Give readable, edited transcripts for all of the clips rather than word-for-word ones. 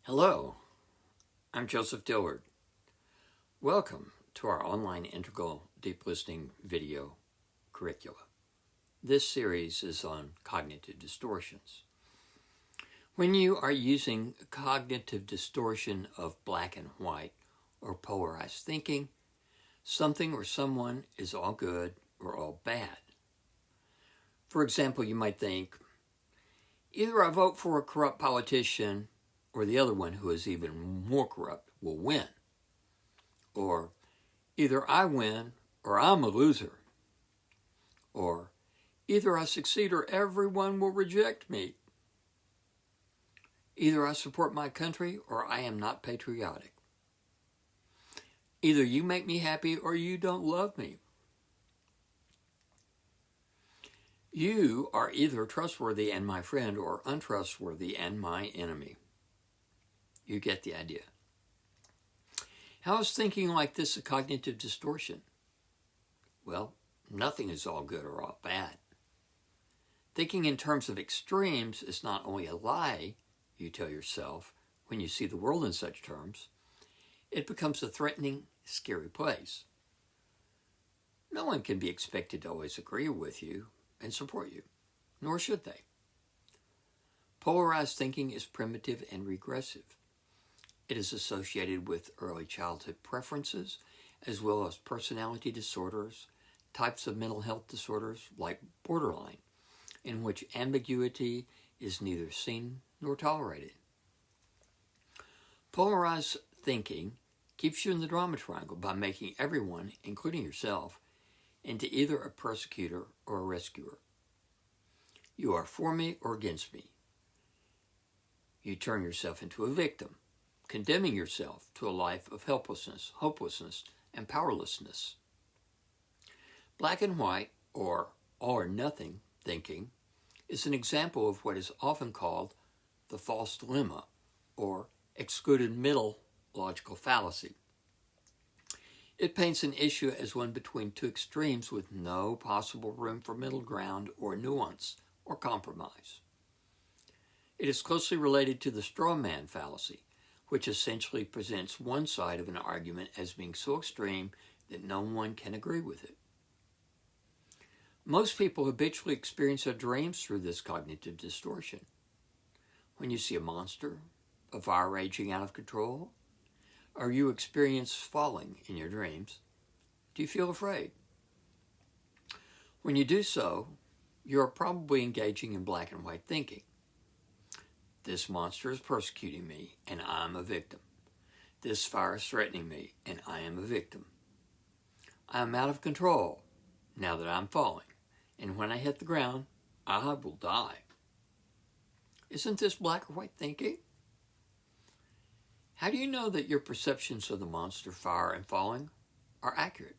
Hello, I'm Joseph Dillard. Welcome to our online integral deep listening video curricula. This series is on cognitive distortions. When you are using cognitive distortion of black and white or polarized thinking, something or someone is all good or all bad. For example, you might think, either I vote for a corrupt politician or the other one who is even more corrupt will win. Or either I win or I'm a loser. Or either I succeed or everyone will reject me. Either I support my country or I am not patriotic. Either you make me happy or you don't love me. You are either trustworthy and my friend or untrustworthy and my enemy. You get the idea. How is thinking like this a cognitive distortion? Well, nothing is all good or all bad. Thinking in terms of extremes is not only a lie you tell yourself when you see the world in such terms, it becomes a threatening, scary place. No one can be expected to always agree with you and support you, nor should they. Polarized thinking is primitive and regressive. It is associated with early childhood preferences, as well as personality disorders, types of mental health disorders like borderline, in which ambiguity is neither seen nor tolerated. Polarized thinking keeps you in the drama triangle by making everyone, including yourself, into either a persecutor or a rescuer. You are for me or against me. You turn yourself into a victim, condemning yourself to a life of helplessness, hopelessness, and powerlessness. Black and white, or all or nothing thinking, is an example of what is often called the false dilemma, or excluded middle logical fallacy. It paints an issue as one between two extremes with no possible room for middle ground or nuance or compromise. It is closely related to the straw man fallacy, which essentially presents one side of an argument as being so extreme that no one can agree with it. Most people habitually experience their dreams through this cognitive distortion. When you see a monster, a fire raging out of control, or you experience falling in your dreams, do you feel afraid? When you do so, you are probably engaging in black and white thinking. This monster is persecuting me, and I am a victim. This fire is threatening me, and I am a victim. I am out of control now that I'm falling, and when I hit the ground, I will die. Isn't this black or white thinking? How do you know that your perceptions of the monster, fire, and falling are accurate?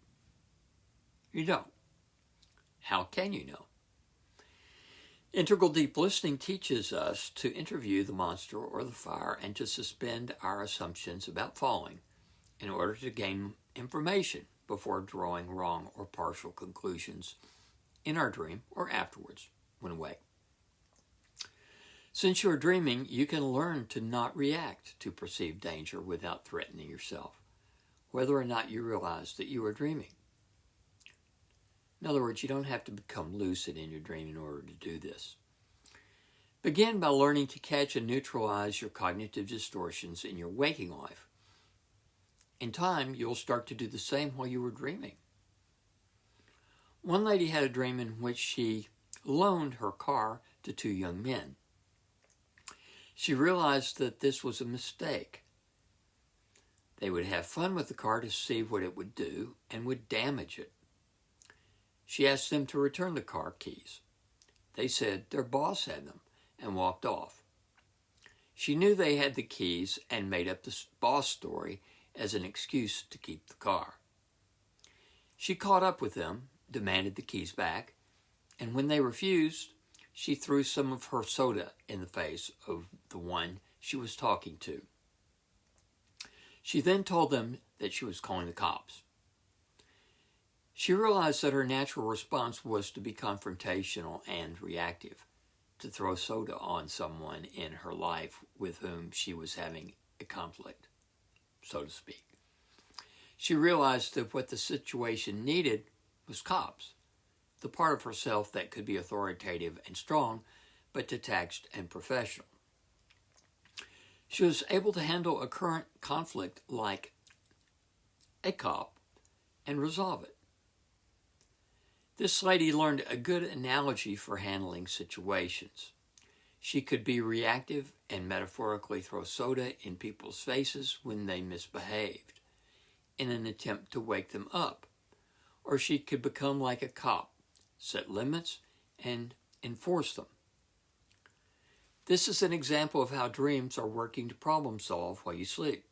You don't. How can you know? Integral deep listening teaches us to interview the monster or the fire and to suspend our assumptions about falling in order to gain information before drawing wrong or partial conclusions in our dream or afterwards when awake. Since you are dreaming, you can learn to not react to perceived danger without threatening yourself, whether or not you realize that you are dreaming. In other words, you don't have to become lucid in your dream in order to do this. Begin by learning to catch and neutralize your cognitive distortions in your waking life. In time, you'll start to do the same while you were dreaming. One lady had a dream in which she loaned her car to two young men. She realized that this was a mistake. They would have fun with the car to see what it would do and would damage it. She asked them to return the car keys. They said their boss had them and walked off. She knew they had the keys and made up the boss story as an excuse to keep the car. She caught up with them, demanded the keys back, and when they refused, she threw some of her soda in the face of the one she was talking to. She then told them that she was calling the cops. She realized that her natural response was to be confrontational and reactive, to throw soda on someone in her life with whom she was having a conflict, so to speak. She realized that what the situation needed was cops, the part of herself that could be authoritative and strong, but detached and professional. She was able to handle a current conflict like a cop and resolve it. This lady learned a good analogy for handling situations. She could be reactive and metaphorically throw soda in people's faces when they misbehaved, in an attempt to wake them up. Or she could become like a cop, set limits, and enforce them. This is an example of how dreams are working to problem solve while you sleep.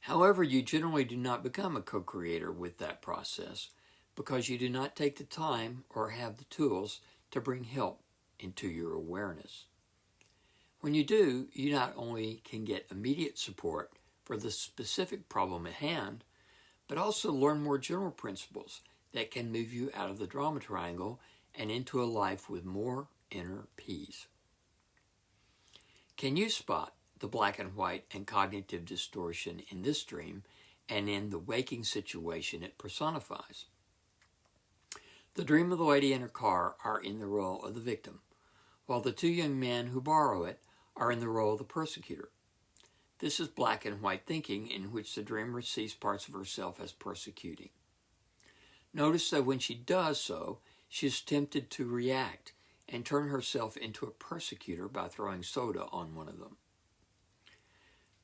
However, you generally do not become a co-creator with that process because you do not take the time or have the tools to bring help into your awareness. When you do, you not only can get immediate support for the specific problem at hand, but also learn more general principles that can move you out of the drama triangle and into a life with more inner peace. Can you spot the black and white and cognitive distortion in this dream and in the waking situation it personifies? The dream of the lady in her car are in the role of the victim, while the two young men who borrow it are in the role of the persecutor. This is black and white thinking in which the dreamer sees parts of herself as persecuting. Notice that when she does so, she is tempted to react and turn herself into a persecutor by throwing soda on one of them.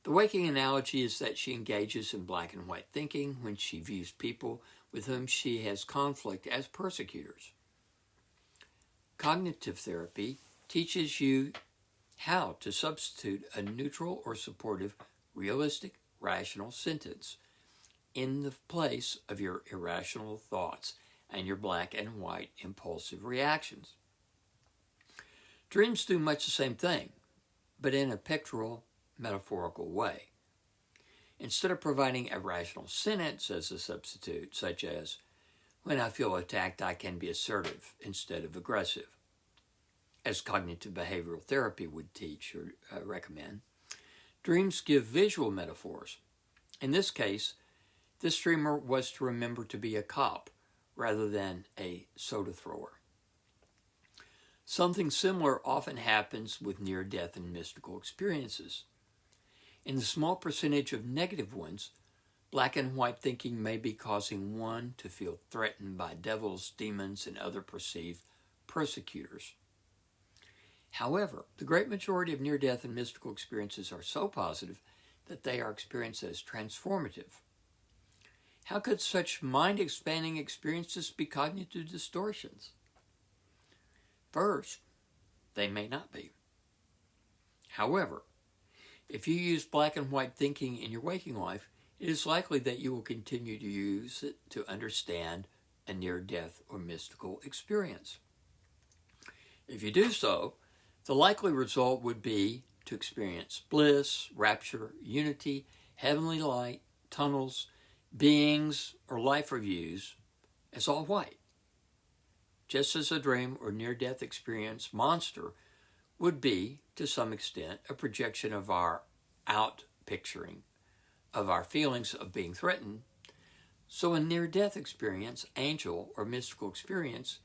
The waking analogy is that she engages in black and white thinking when she views people with whom she has conflict as persecutors. Cognitive therapy teaches you how to substitute a neutral or supportive, realistic, rational sentence in the place of your irrational thoughts and your black and white impulsive reactions. Dreams do much the same thing, but in a pictorial, metaphorical way. Instead of providing a rational sentence as a substitute, such as, when I feel attacked, I can be assertive instead of aggressive, as cognitive behavioral therapy would teach or recommend, dreams give visual metaphors. In this case, this dreamer was to remember to be a cop rather than a soda thrower. Something similar often happens with near-death and mystical experiences. In the small percentage of negative ones, black and white thinking may be causing one to feel threatened by devils, demons, and other perceived persecutors. However, the great majority of near-death and mystical experiences are so positive that they are experienced as transformative. How could such mind-expanding experiences be cognitive distortions? First, they may not be. However, if you use black and white thinking in your waking life, it is likely that you will continue to use it to understand a near-death or mystical experience. If you do so, the likely result would be to experience bliss, rapture, unity, heavenly light, tunnels, beings, or life reviews as all white. Just as a dream or near-death experience monster would be, to some extent, a projection of our out-picturing of our feelings of being threatened, so a near-death experience, angel, or mystical experience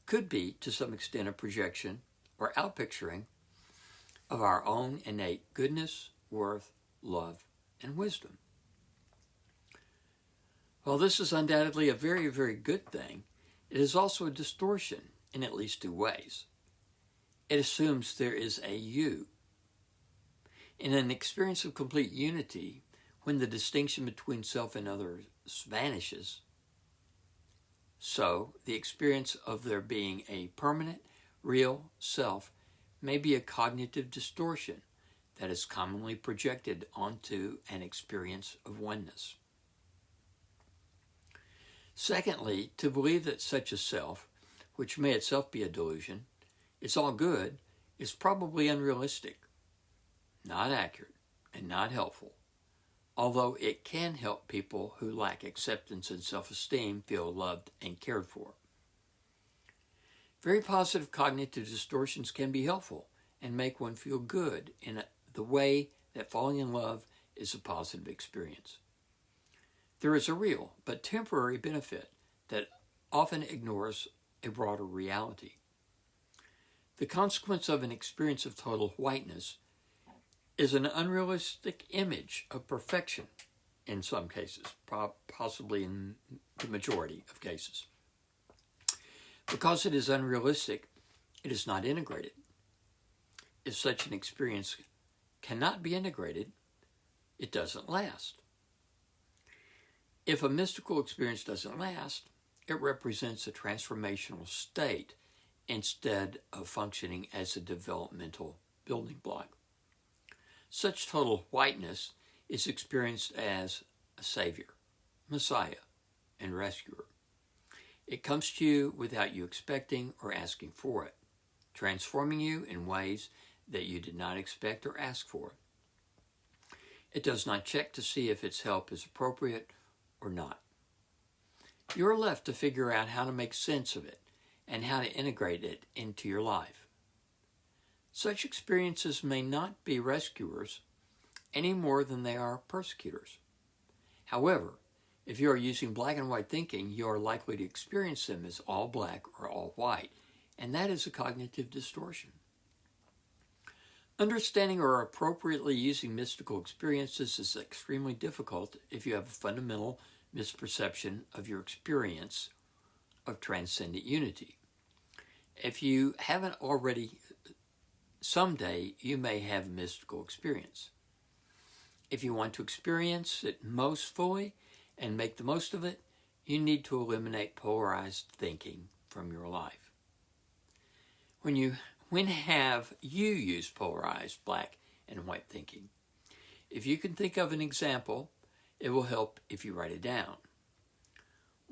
could be, to some extent, a projection or out-picturing of our own innate goodness, worth, love, and wisdom. While this is undoubtedly a very, very good thing, it is also a distortion in at least two ways. It assumes there is a you. In an experience of complete unity, when the distinction between self and others vanishes, so the experience of there being a permanent, real self may be a cognitive distortion that is commonly projected onto an experience of oneness. Secondly, to believe that such a self, which may itself be a delusion, is all good, is probably unrealistic, not accurate, and not helpful, although it can help people who lack acceptance and self-esteem feel loved and cared for. Very positive cognitive distortions can be helpful and make one feel good in the way that falling in love is a positive experience. There is a real but temporary benefit that often ignores a broader reality. The consequence of an experience of total whiteness is an unrealistic image of perfection in some cases, possibly in the majority of cases. Because it is unrealistic, it is not integrated. If such an experience cannot be integrated, it doesn't last. If a mystical experience doesn't last, it represents a transformational state instead of functioning as a developmental building block. Such total whiteness is experienced as a savior, messiah, and rescuer. It comes to you without you expecting or asking for it, transforming you in ways that you did not expect or ask for. It does not check to see if its help is appropriate or not. You are left to figure out how to make sense of it and how to integrate it into your life. Such experiences may not be rescuers any more than they are persecutors. However, if you are using black and white thinking, you are likely to experience them as all black or all white, and that is a cognitive distortion. Understanding or appropriately using mystical experiences is extremely difficult if you have a fundamental misperception of your experience of transcendent unity. If you haven't already, someday you may have a mystical experience. If you want to experience it most fully and make the most of it, you need to eliminate polarized thinking from your life. When have you used polarized black and white thinking? If you can think of an example, it will help if you write it down.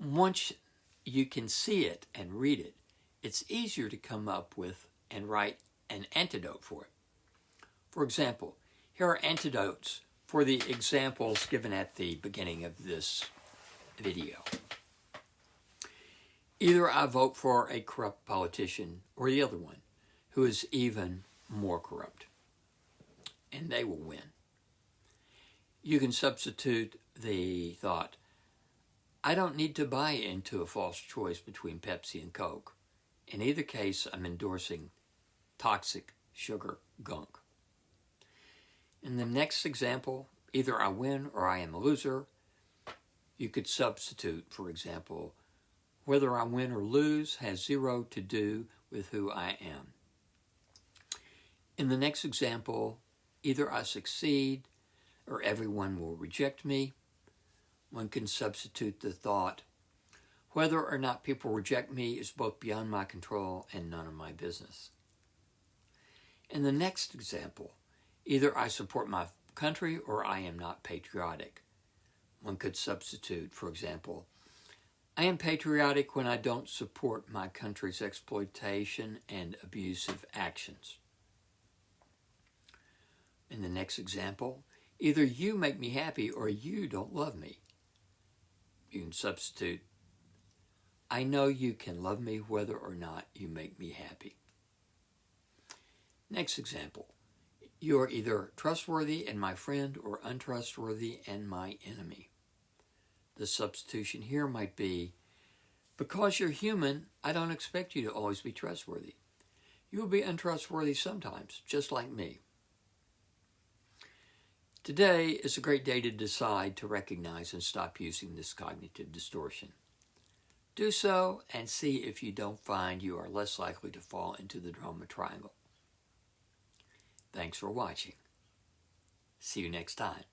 Once you can see it and read it, it's easier to come up with and write an antidote for it. For example, here are antidotes for the examples given at the beginning of this video. Either I vote for a corrupt politician or the other one, who is even more corrupt, and they will win. You can substitute the thought, I don't need to buy into a false choice between Pepsi and Coke. In either case, I'm endorsing toxic sugar gunk. In the next example, either I win or I am a loser. You could substitute, for example, whether I win or lose has zero to do with who I am. In the next example, either I succeed or everyone will reject me. One can substitute the thought, whether or not people reject me is both beyond my control and none of my business. In the next example, either I support my country or I am not patriotic. One could substitute, for example, I am patriotic when I don't support my country's exploitation and abusive actions. In the next example, either you make me happy or you don't love me. You can substitute, I know you can love me whether or not you make me happy. Next example, you are either trustworthy and my friend or untrustworthy and my enemy. The substitution here might be, because you're human, I don't expect you to always be trustworthy. You will be untrustworthy sometimes, just like me. Today is a great day to decide to recognize and stop using this cognitive distortion. Do so and see if you don't find you are less likely to fall into the drama triangle. Thanks for watching. See you next time.